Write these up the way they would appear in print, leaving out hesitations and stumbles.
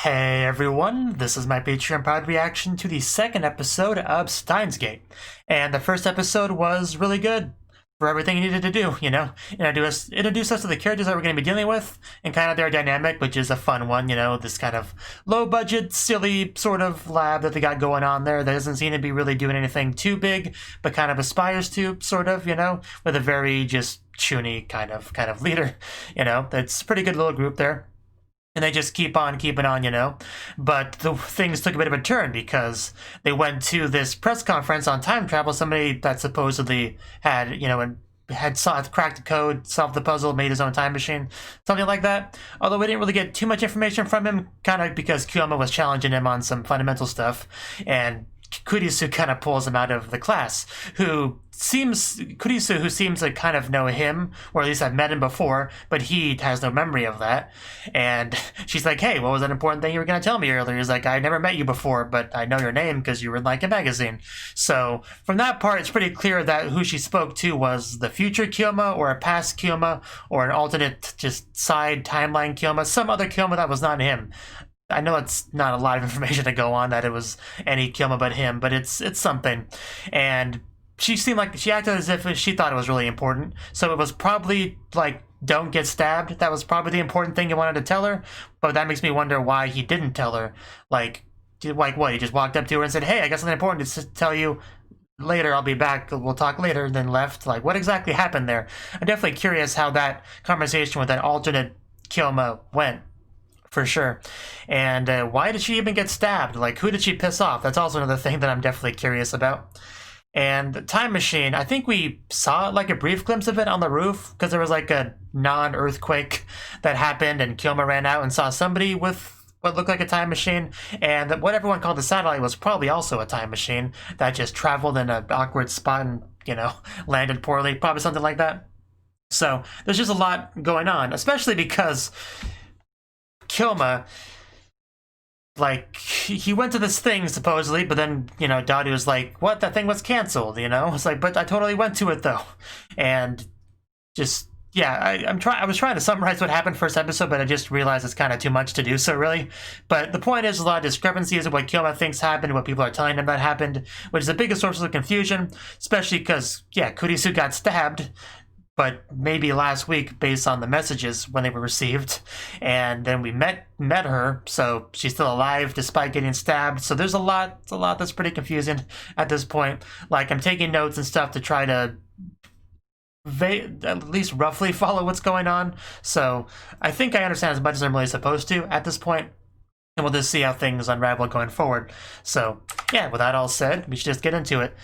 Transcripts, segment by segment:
Hey everyone, this is my Patreon proud reaction to the second episode of Steins Gate. And the first episode was really good for everything you needed to do, you know? Introduce us to the characters that we're going to be dealing with and kind of their dynamic, which is a fun one, you know? This kind of low-budget, silly sort of lab that they got going on there that doesn't seem to be really doing anything too big, but kind of aspires to, sort of, you know? With a very just chuny kind of leader, you know? It's a pretty good little group there. And they just keep on keeping on, you know. But the things took a bit of a turn because they went to this press conference on time travel. Somebody that supposedly had, you know, and cracked the code, solved the puzzle, made his own time machine, something like that. Although we didn't really get too much information from him, kind of because Kyuu was challenging him on some fundamental stuff, and Kurisu kind of pulls him out of the class, who seems to kind of know him, or at least I've met him before, but he has no memory of that. And she's like, hey, what was that important thing you were going to tell me earlier? He's like, I never met you before, but I know your name because you were in like a magazine. So from that part, it's pretty clear that who she spoke to was the future Kyuu or a past Kyuu or an alternate just side timeline Kyuu, some other Kyuu that was not him. I know it's not a lot of information to go on that it was any Kyuu but him, but it's something. And she seemed like she acted as if she thought it was really important. So it was probably like, don't get stabbed. That was probably the important thing he wanted to tell her. But that makes me wonder why he didn't tell her. Like what? He just walked up to her and said, hey, I got something important to tell you. Later, I'll be back. We'll talk later. Then left. Like, what exactly happened there? I'm definitely curious how that conversation with that alternate Kyuu went. For sure. And why did she even get stabbed? Like, who did she piss off? That's also another thing that I'm definitely curious about. And the time machine, I think we saw like a brief glimpse of it on the roof because there was like a non-earthquake that happened and Kyuu ran out and saw somebody with what looked like a time machine, and what everyone called the satellite was probably also a time machine that just traveled in an awkward spot and, you know, landed poorly, probably something like that. So there's just a lot going on, especially because Kyuu, like, he went to this thing supposedly, but then, you know, Dadu was like, what, that thing was canceled, you know? It's like, but I totally went to it though. And just, yeah, I was trying to summarize what happened first episode, but I just realized it's kind of too much to do so, really. But the point is, a lot of discrepancies of what Kyuu thinks happened, what people are telling him that happened, which is the biggest source of confusion, especially because, yeah, Kurisu got stabbed, but maybe last week based on the messages when they were received, and then we met her, so she's still alive despite getting stabbed. So there's a lot that's pretty confusing at this point. Like, I'm taking notes and stuff to try to at least roughly follow what's going on. So I think I understand as much as I'm really supposed to at this point, and we'll just see how things unravel going forward. So yeah, with that all said, we should just get into it.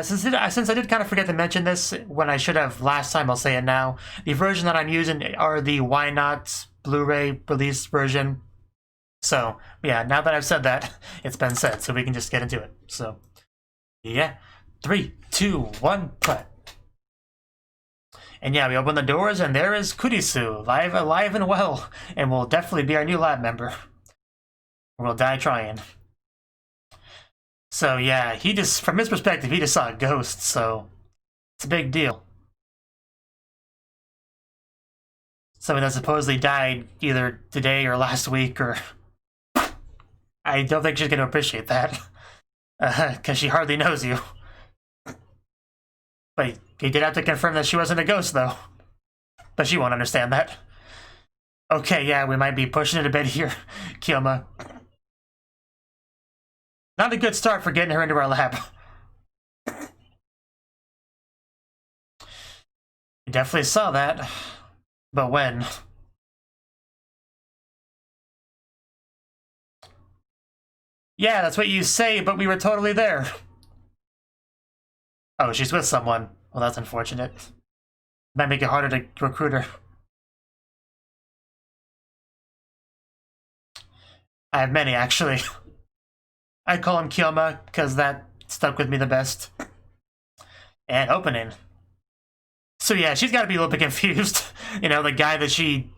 Since I did kind of forget to mention this when I should have last time, I'll say it now. The version that I'm using are the Why Not Blu-ray release version. So yeah, now that I've said that, it's been said, so we can just get into it. So yeah, 3, 2, 1, cut. And yeah, we open the doors and there is Kurisu, alive and well, and will definitely be our new lab member. We'll die trying. So yeah, he just, from his perspective, he just saw a ghost, so it's a big deal. Someone that supposedly died either today or last week, or I don't think she's going to appreciate that, because she hardly knows you. But he did have to confirm that she wasn't a ghost, though. But she won't understand that. Okay, yeah, we might be pushing it a bit here, Kyuu. Not a good start for getting her into our lab. We definitely saw that. But when? Yeah, that's what you say, but we were totally there. Oh, she's with someone. Well, that's unfortunate. Might make it harder to recruit her. I have many, actually. I call him Kyuu because that stuck with me the best. And opening. So yeah, she's got to be a little bit confused. You know, the guy that she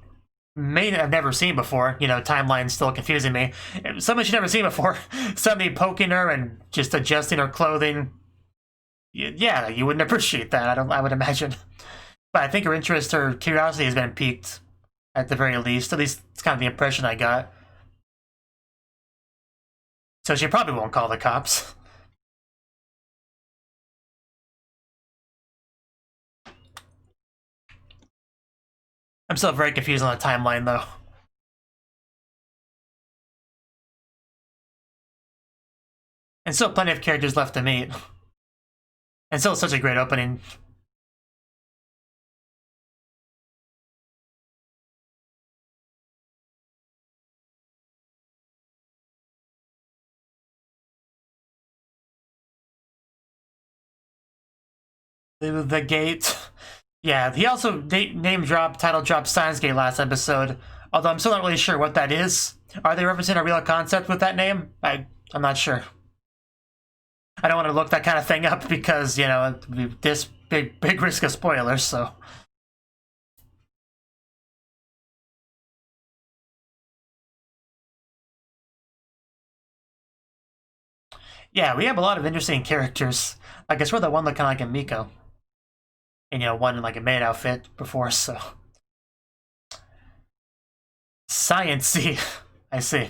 may have never seen before. You know, timeline's still confusing me. Someone she's never seen before. Somebody poking her and just adjusting her clothing. Yeah, you wouldn't appreciate that, I would imagine. But I think her interest, her curiosity has been piqued, at the very least. At least it's kind of the impression I got. So she probably won't call the cops. I'm still very confused on the timeline, though. And still plenty of characters left to meet. And still such a great opening. The gate. Yeah, he also name dropped, title dropped Steins Gate last episode. Although I'm still not really sure what that is. Are they referencing a real concept with that name? I'm not sure. I don't want to look that kind of thing up because, you know, this big risk of spoilers, so. Yeah, we have a lot of interesting characters. I guess we're the one looking like a Miko. And, you know, one in like a Maid outfit before, so. Science-y. I see.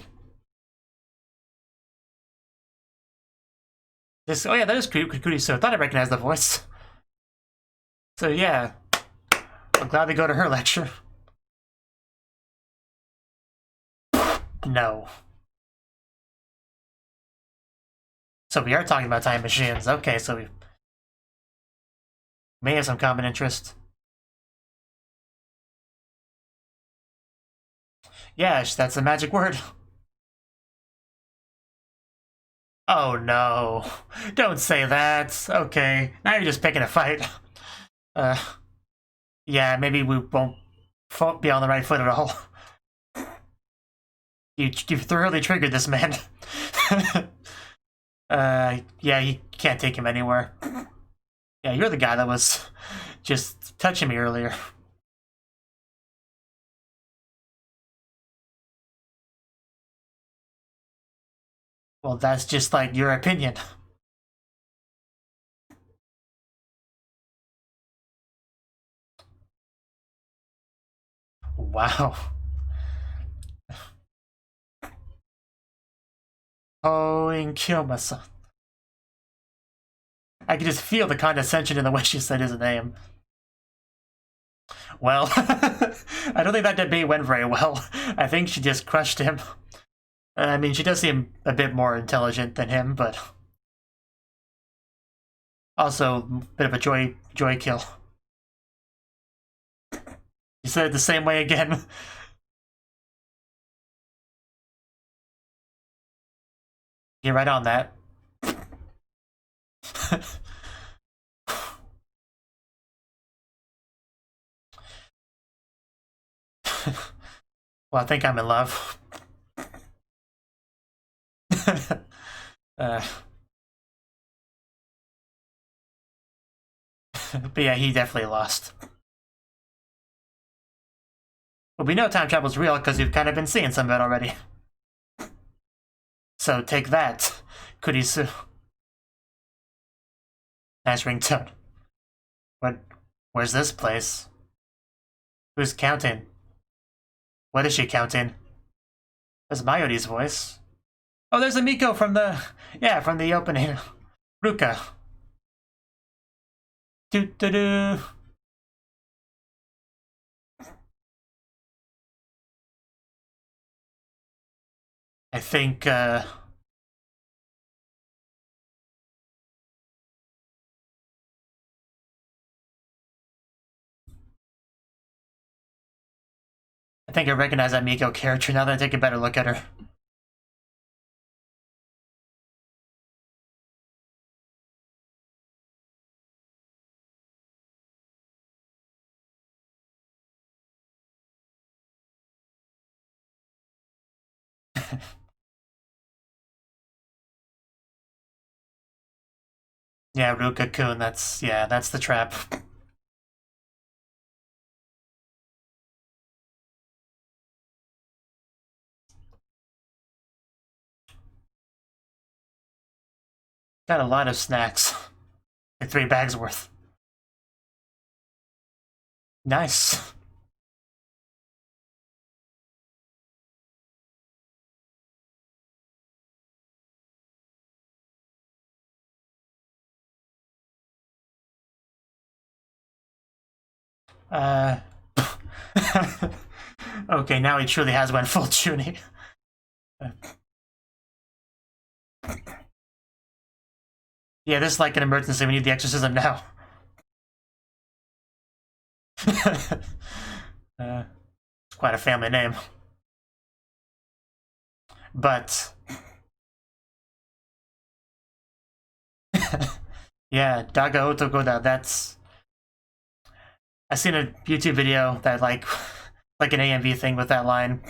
Oh yeah, that is Kurisu. I thought I recognized the voice. So yeah, I'm glad to go to her lecture. No. So we are talking about time machines. Okay, so we may have some common interest. Yeah, that's a magic word. Oh no. Don't say that. Okay, now you're just picking a fight. Yeah, maybe we won't be on the right foot at all. You've thoroughly triggered this man. Yeah, you can't take him anywhere. Yeah, you're the guy that was just touching me earlier. Well, that's just like your opinion. Wow. Oh, and kill myself. I could just feel the condescension in the way she said his name. Well, I don't think that debate went very well. I think she just crushed him. I mean, she does seem a bit more intelligent than him, but also a bit of a joy kill. You said it the same way again. Get right on that. Well, I think I'm in love. But yeah, he definitely lost. But we know time travel's real because we've kind of been seeing some of it already. So take that, Kurisu. Nice ringtone. Where's this place? Who's counting? What is she counting? That's Mayori's voice. Oh, there's a Miko from the opening. Ruka. Doo doo doo. I think I recognize that Miko character now that I take a better look at her. Yeah, Ruka-kun, that's the trap. Got a lot of snacks. Like 3 bags worth. Nice. Okay, now he truly has went full Chuny. Yeah, this is like an emergency. We need the exorcism now. It's quite a family name. But yeah, Daga Otokoda, that's... I seen a YouTube video that like an AMV thing with that line.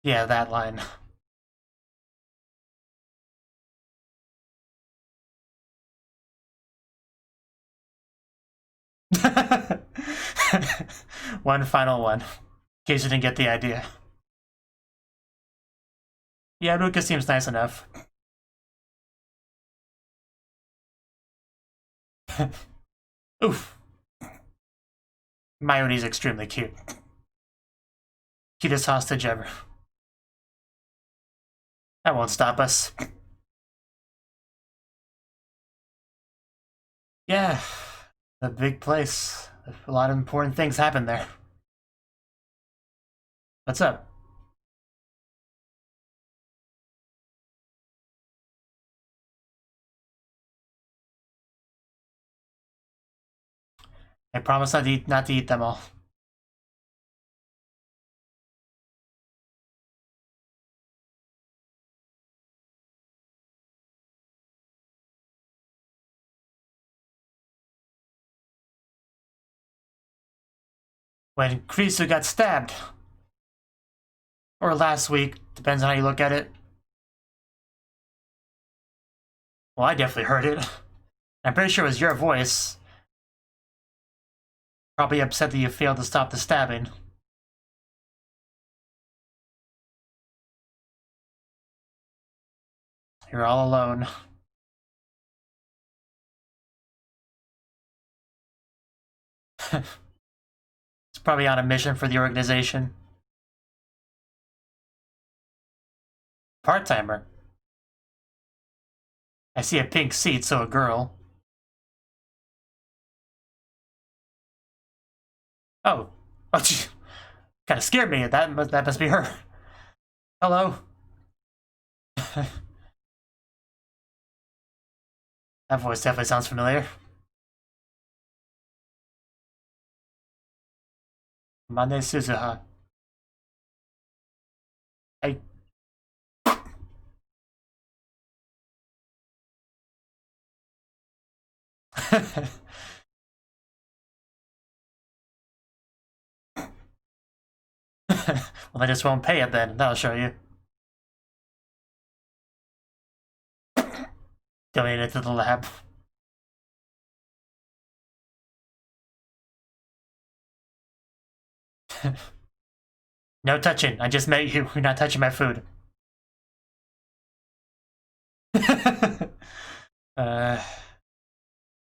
Yeah, that line. One final one, in case you didn't get the idea. Yeah, Ruka seems nice enough. Oof. Mayuri's extremely cute. Cutest hostage ever. That won't stop us. Yeah, a big place. A lot of important things happen there. What's up? I promise not to eat them all. When Kurisu got stabbed. Or last week, depends on how you look at it. Well, I definitely heard it. I'm pretty sure it was your voice. Probably upset that you failed to stop the stabbing. You're all alone. It's probably on a mission for the organization. Part-timer. I see a pink seat, so a girl. Oh. Oh, gee. Kind of scared me. That must be her. Hello. That voice definitely sounds familiar. Mane Suzuha. I... Well, I just won't pay it then. That'll show you. Donate it to the lab. No touching. I just met you. You're not touching my food. I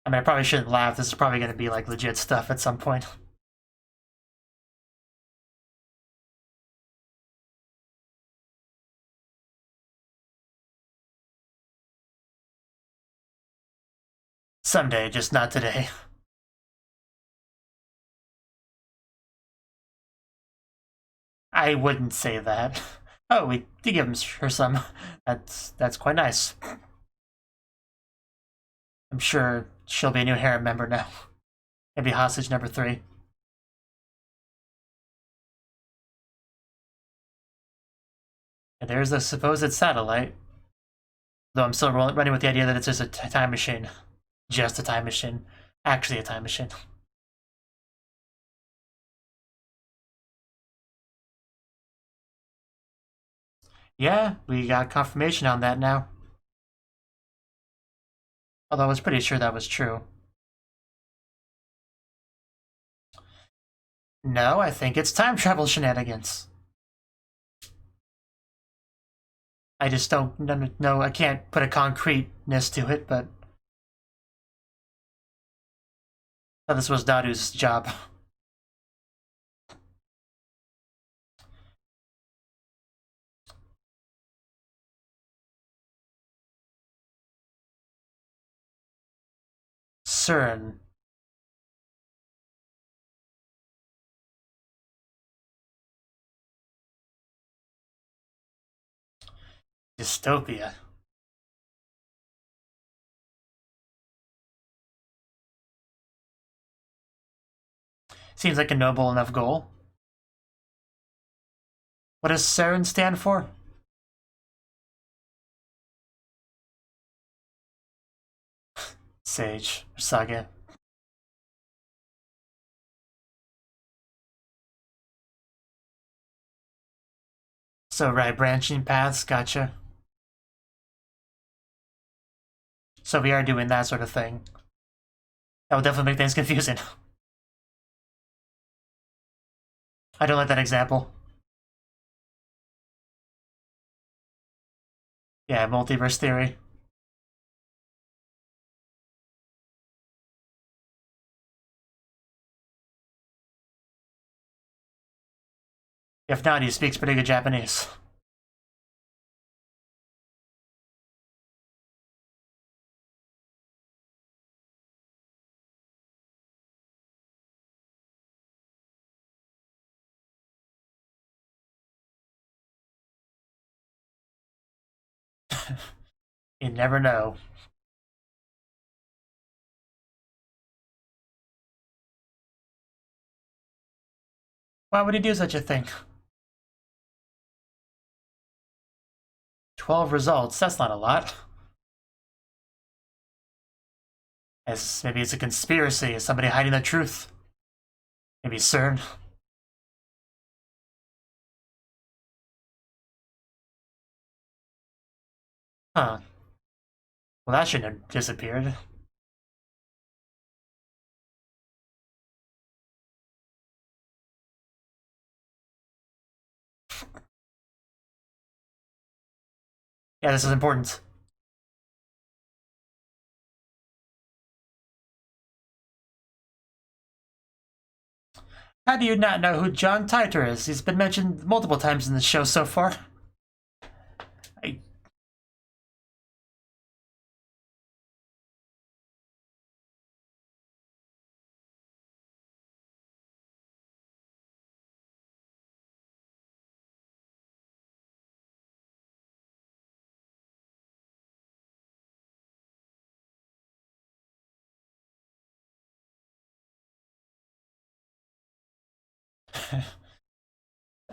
mean, I probably shouldn't laugh. This is probably going to be like legit stuff at some point. Someday, just not today. I wouldn't say that. Oh, we did give her some. That's quite nice. I'm sure she'll be a new harem member now. Maybe hostage number 3. And there's the supposed satellite. Though I'm still running with the idea that it's just a time machine. Just a time machine. Actually a time machine. Yeah, we got confirmation on that now. Although I was pretty sure that was true. No, I think it's time travel shenanigans. I just don't know. I can't put a concreteness to it, but I thought this was Daru's job. CERN. Dystopia. Seems like a noble enough goal. What does CERN stand for? Sage. Saga. So, right, branching paths, gotcha. So we are doing that sort of thing. That would definitely make things confusing. I don't like that example. Yeah, multiverse theory. If not, he speaks pretty good Japanese. You never know. Why would he do such a thing? 12 results, that's not a lot. As maybe it's a conspiracy, is somebody hiding the truth? Maybe CERN? Huh. Well, that shouldn't have disappeared. Yeah, this is important. How do you not know who John Titor is? He's been mentioned multiple times in the show so far.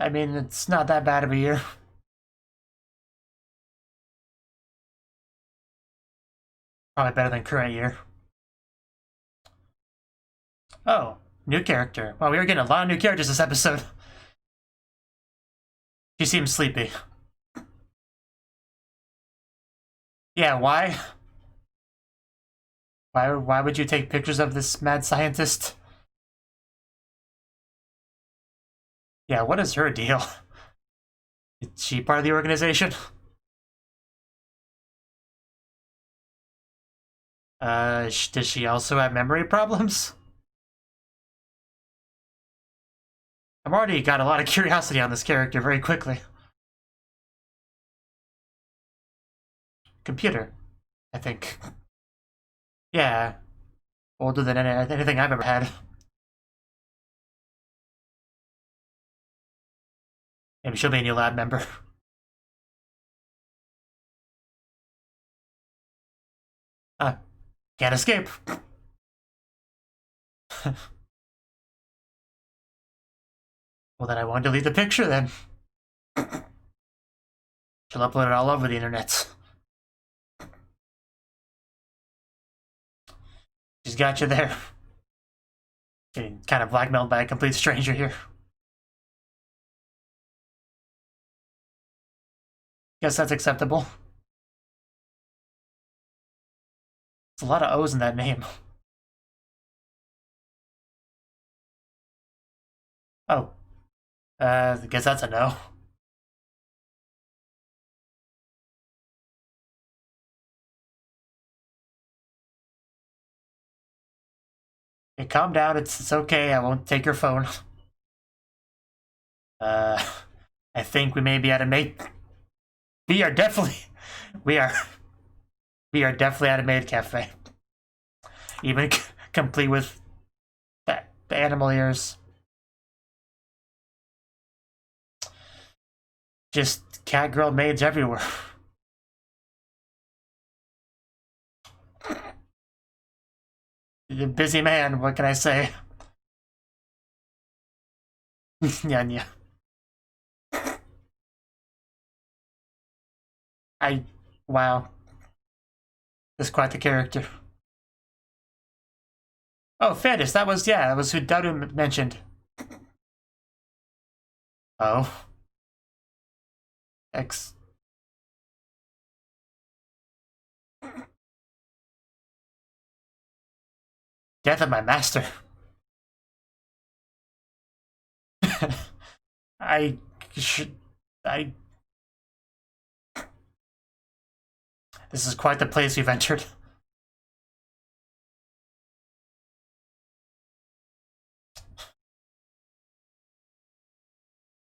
I mean, it's not that bad of a year. Probably better than current year. Oh, new character. Wow, we are getting a lot of new characters this episode. She seems sleepy. Yeah, why? Why would you take pictures of this mad scientist? Yeah, what is her deal? Is she part of the organization? Does she also have memory problems? I've already got a lot of curiosity on this character very quickly. Computer, I think. Yeah, older than anything I've ever had. Maybe she'll be a new lab member. Can't escape. Well, then I won't delete the picture then. She'll upload it all over the internet. She's got you there. Getting kind of blackmailed by a complete stranger here. Guess that's acceptable. There's a lot of O's in that name. Oh. I guess that's a no. Hey, calm down, it's okay, I won't take your phone. I think we may be at a Maid. We are definitely at a Maid cafe. Even complete with the animal ears. Just cat girl maids everywhere. A busy man, what can I say? Yeah. Wow. That's quite the character. Oh, Fetish, that was who Daru mentioned. Oh. Death of my master. This is quite the place we've entered.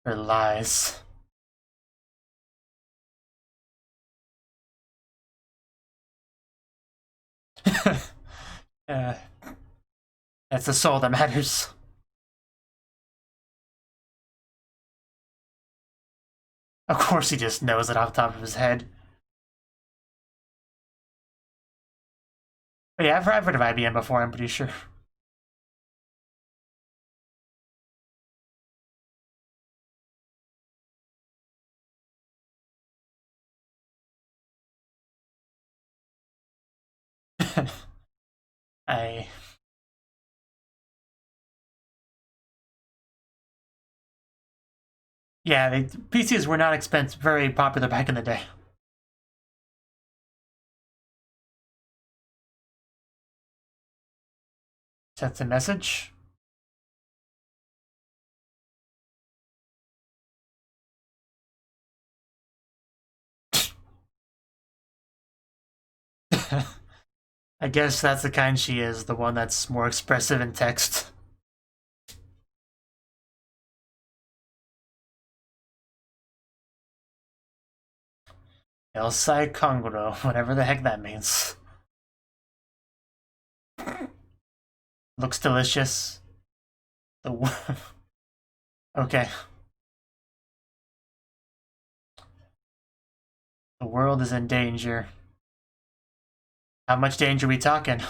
Her lies. That's the soul that matters. Of course he just knows it off the top of his head. But yeah, I've heard of IBM before, I'm pretty sure. Yeah, PCs were not very popular back in the day. That's a message. I guess that's the kind she is, the one that's more expressive in text. El Sai Congro, whatever the heck that means. Looks delicious. Okay. The world is in danger. How much danger are we talking?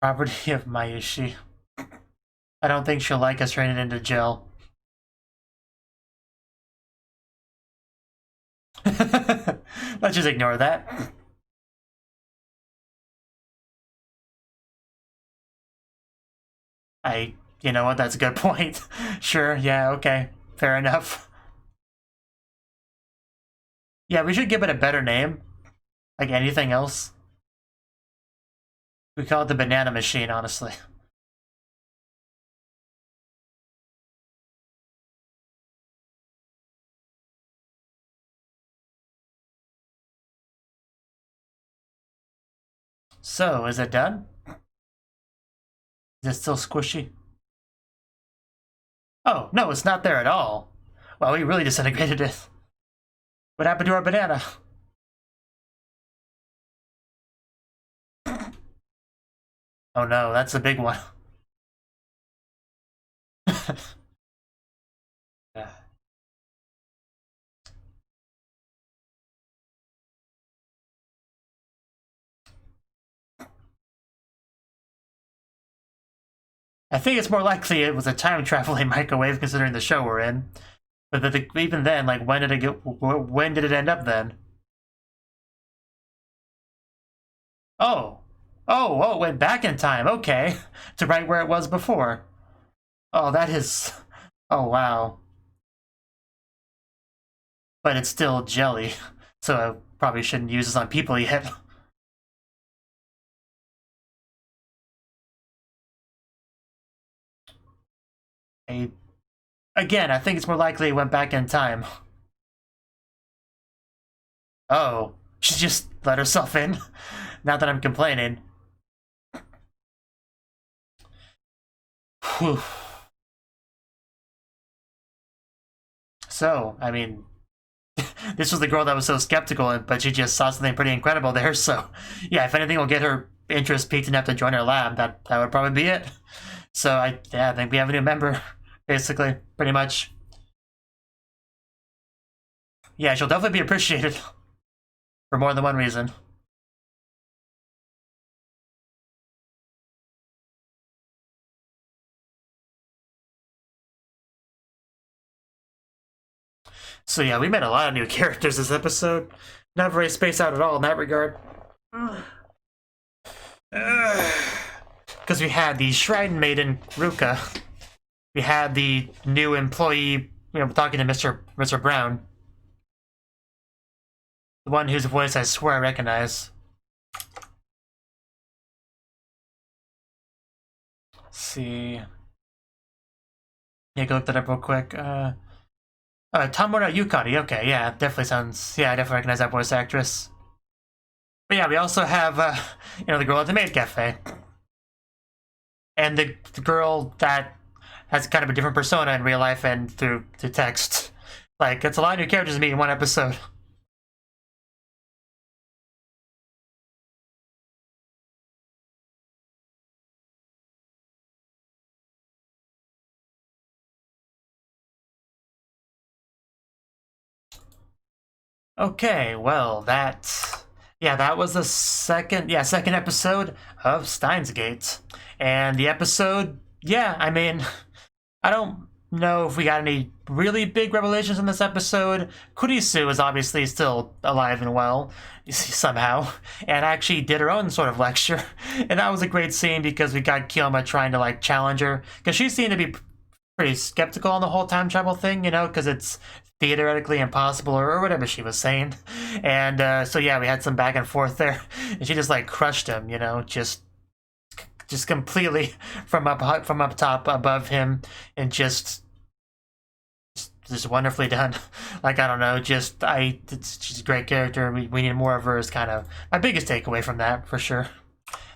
Property of Mayushi. I don't think she'll like us turning into jail. Let's just ignore that. You know what, that's a good point. Sure, yeah, okay. Fair enough. Yeah, we should give it a better name. Like anything else. We call it the banana machine, honestly. So, is it done? Is it still squishy? Oh, no, it's not there at all. Well, we really disintegrated it. What happened to our banana? Oh no, that's a big one. Yeah. I think it's more likely it was a time-traveling microwave considering the show we're in. But even then, like, when did it end up then? Oh. Oh, it went back in time, okay. To right where it was before. Oh, that is... Oh, wow. But it's still jelly, so I probably shouldn't use this on people yet. Again, I think it's more likely it went back in time. Oh, she just let herself in. Not that I'm complaining. Whew. So, I mean, this was the girl that was so skeptical, but she just saw something pretty incredible there, so yeah, if anything will get her interest peaked enough to join her lab, that would probably be it. So I think we have a new member, basically, pretty much. Yeah, she'll definitely be appreciated for more than one reason. So yeah, we met a lot of new characters this episode. Not very spaced out at all in that regard. Because we had the Shrine Maiden, Ruka. We had the new employee, talking to Mr. Brown. The one whose voice I swear I recognize. Let's see. Yeah, go look that up real quick. Tamura Yukari. Okay, yeah, definitely sounds. Yeah, I definitely recognize that voice actress. But yeah, we also have, the girl at the Maid Cafe. And the girl that has kind of a different persona in real life and through text. Like, it's a lot of new characters to meet in one episode. Okay, well, that was the second episode of Steins Gate. And the episode, I mean, I don't know if we got any really big revelations in this episode. Kurisu is obviously still alive and well, somehow, and actually did her own sort of lecture. And that was a great scene because we got Kyoma trying to, like, challenge her. Because she seemed to be pretty skeptical on the whole time travel thing, because it's theoretically impossible or whatever she was saying. And so yeah, we had some back and forth there, and she just like crushed him, just completely from up top above him, and just wonderfully done. Like, I don't know, she's a great character. We need more of her is kind of my biggest takeaway from that, for sure.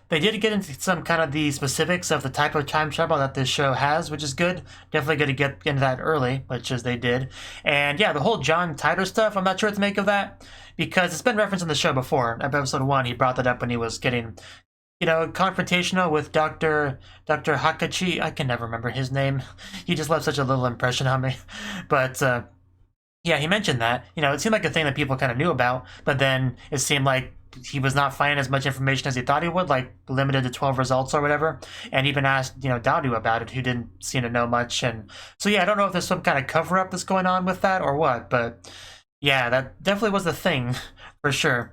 They did get into some kind of the specifics of the type of time travel that this show has, which is good. Definitely good to get into that early, which is they did. And yeah, the whole John Titor stuff, I'm not sure what to make of that, because it's been referenced in the show before. Episode 1, he brought that up when he was getting, confrontational with Dr. Hakachi. I can never remember his name. He just left such a little impression on me. But yeah, he mentioned that. It seemed like a thing that people kind of knew about, but then it seemed like he was not finding as much information as he thought he would, like limited to 12 results or whatever, and even asked, Dadu about it, who didn't seem to know much. And so yeah, I don't know if there's some kind of cover-up that's going on with that or what, but yeah, that definitely was the thing, for sure.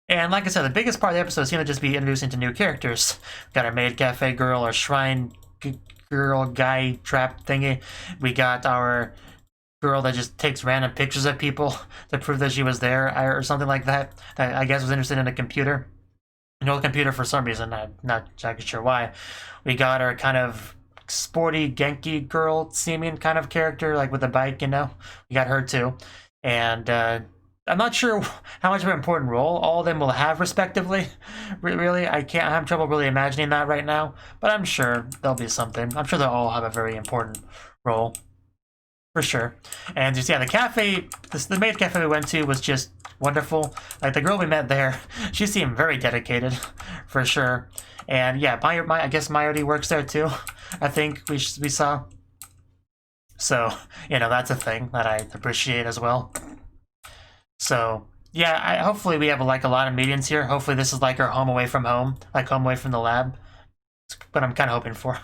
And like I said, the biggest part of the episode seemed to just be introducing to new characters. We got our Maid Cafe girl, our Shrine girl guy trap thingy. We got our girl that just takes random pictures of people to prove that she was there or something like that. I guess was interested in a computer. An old computer for some reason. I'm not exactly sure why. We got our kind of sporty Genki girl seeming kind of character, like with a bike, We got her too. And I'm not sure how much of an important role all of them will have respectively. Really, I have trouble really imagining that right now, but I'm sure there'll be something. I'm sure they'll all have a very important role. For sure. And just, yeah, the cafe, the Maid Cafe we went to was just wonderful. Like, the girl we met there, she seemed very dedicated, for sure. And yeah, I guess Mayodi works there too, I think we saw. So, that's a thing that I appreciate as well. So, yeah, hopefully we have a lot of meetings here. Hopefully this is like our home away from home, like home away from the lab. That's what I'm kind of hoping for.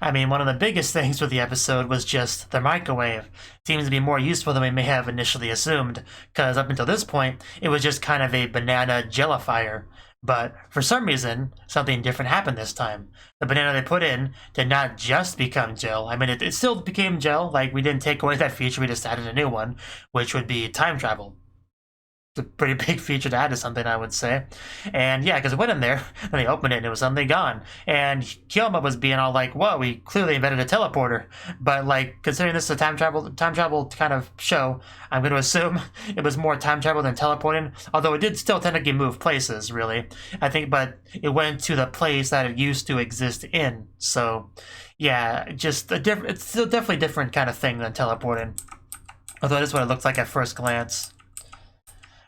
I mean, one of the biggest things with the episode was just the microwave. It seems to be more useful than we may have initially assumed, because up until this point, it was just kind of a banana jellifier. But for some reason, something different happened this time. The banana they put in did not just become gel. I mean, it still became gel. Like, we didn't take away that feature, we just added a new one, which would be time travel. a pretty big feature to add to something, I would say. And yeah, because it went in there, and they opened it, and it was suddenly gone. And Kyoma was being all like, "Whoa, we clearly invented a teleporter." But like, considering this is a time travel kind of show, I'm going to assume it was more time travel than teleporting. Although it did still technically move places, really. I think, but it went to the place that it used to exist in. So yeah, just it's still definitely a different kind of thing than teleporting. Although it is what it looks like at first glance.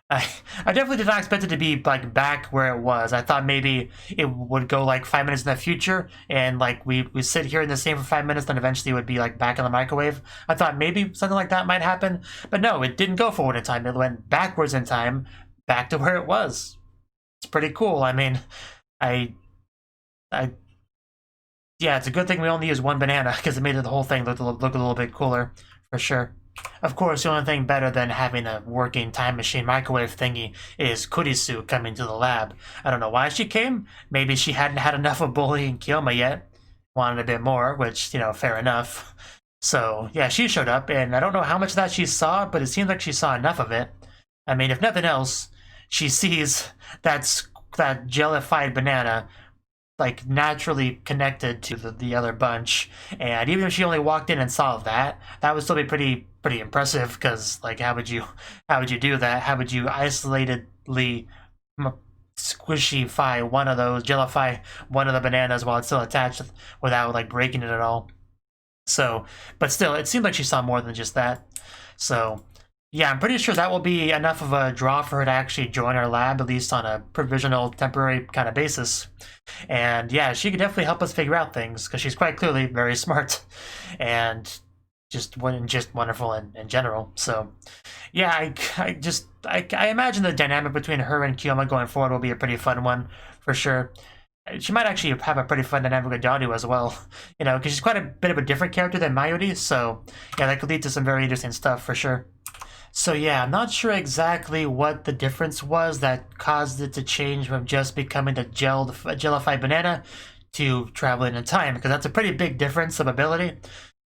I definitely did not expect it to be like back where it was. I thought maybe it would go like 5 minutes in the future, and like we sit here in the same for 5 minutes, then eventually it would be like back in the microwave. I thought maybe something like that might happen, but no, it didn't go forward in time. It went backwards in time, back to where it was. It's pretty cool. I mean, yeah, it's a good thing we only used one banana because it made the whole thing look a little bit cooler, for sure. Of course, the only thing better than having a working time machine microwave thingy is Kurisu coming to the lab. I don't know why she came. Maybe she hadn't had enough of bullying Kyoma yet. Wanted a bit more, which, you know, fair enough. So, yeah, she showed up, and I don't know how much of that she saw, but it seems like she saw enough of it. I mean, if nothing else, she sees that jellified banana like naturally connected to the other bunch, and even if she only walked in and saw that would still be pretty impressive, because like how would you do that? How would you isolatedly squishyfy one of those, jellify one of the bananas while it's still attached without like breaking it at all? So, but still, it seemed like she saw more than just that. So yeah, I'm pretty sure that will be enough of a draw for her to actually join our lab, at least on a provisional, temporary kind of basis. And yeah, she could definitely help us figure out things, because she's quite clearly very smart and just wonderful in general. So yeah, I imagine the dynamic between her and Kyoma going forward will be a pretty fun one, for sure. She might actually have a pretty fun dynamic with Daru as well, you know, because she's quite a bit of a different character than Mayuri, so yeah, that could lead to some very interesting stuff, for sure. So yeah, I'm not sure exactly what the difference was that caused it to change from just becoming a jellified banana to traveling in time, because that's a pretty big difference of ability.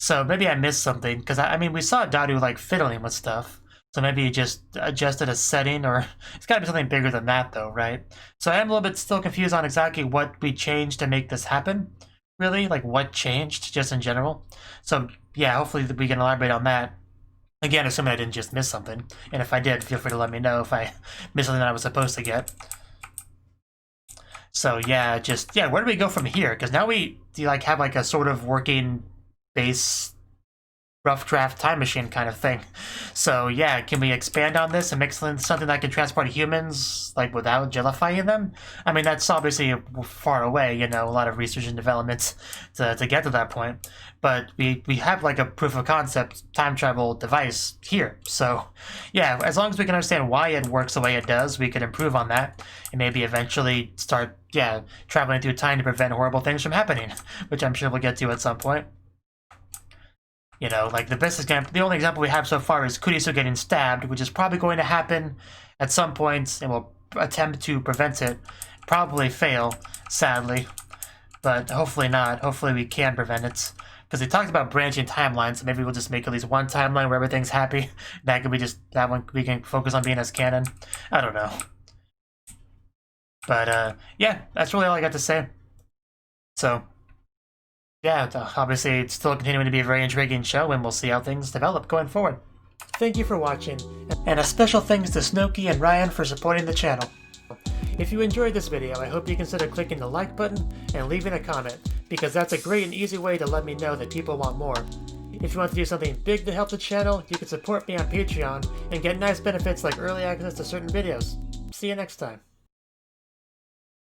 So maybe I missed something, because I mean, we saw Daru like fiddling with stuff, so maybe you just adjusted a setting, or it's got to be something bigger than that though, right? So I am a little bit still confused on exactly what we changed to make this happen, really, like what changed just in general. So yeah, hopefully we can elaborate on that. Again, assuming I didn't just miss something. And if I did, feel free to let me know if I missed something that I was supposed to get. So yeah, where do we go from here? Because now we like have like a sort of working base rough draft time machine kind of thing. So yeah, can we expand on this and make something that can transport humans like without jellifying them? I mean, that's obviously far away, you know, a lot of research and development to get to that point. But we have like a proof of concept time travel device here. So yeah, as long as we can understand why it works the way it does, we could improve on that and maybe eventually start, yeah, traveling through time to prevent horrible things from happening, which I'm sure we'll get to at some point. You know, like the only example we have so far is Kurisu getting stabbed, which is probably going to happen at some point, and we'll attempt to prevent it. Probably fail, sadly, but hopefully not. Hopefully we can prevent it. Because they talked about branching timelines, so maybe we'll just make at least one timeline where everything's happy. That could be just that one we can focus on being as canon. I don't know. But yeah, that's really all I got to say. So yeah, obviously it's still continuing to be a very intriguing show, and we'll see how things develop going forward. Thank you for watching, and a special thanks to Cnouki and Ryan for supporting the channel. If you enjoyed this video, I hope you consider clicking the like button and leaving a comment, because that's a great and easy way to let me know that people want more. If you want to do something big to help the channel, you can support me on Patreon and get nice benefits like early access to certain videos. See you next time.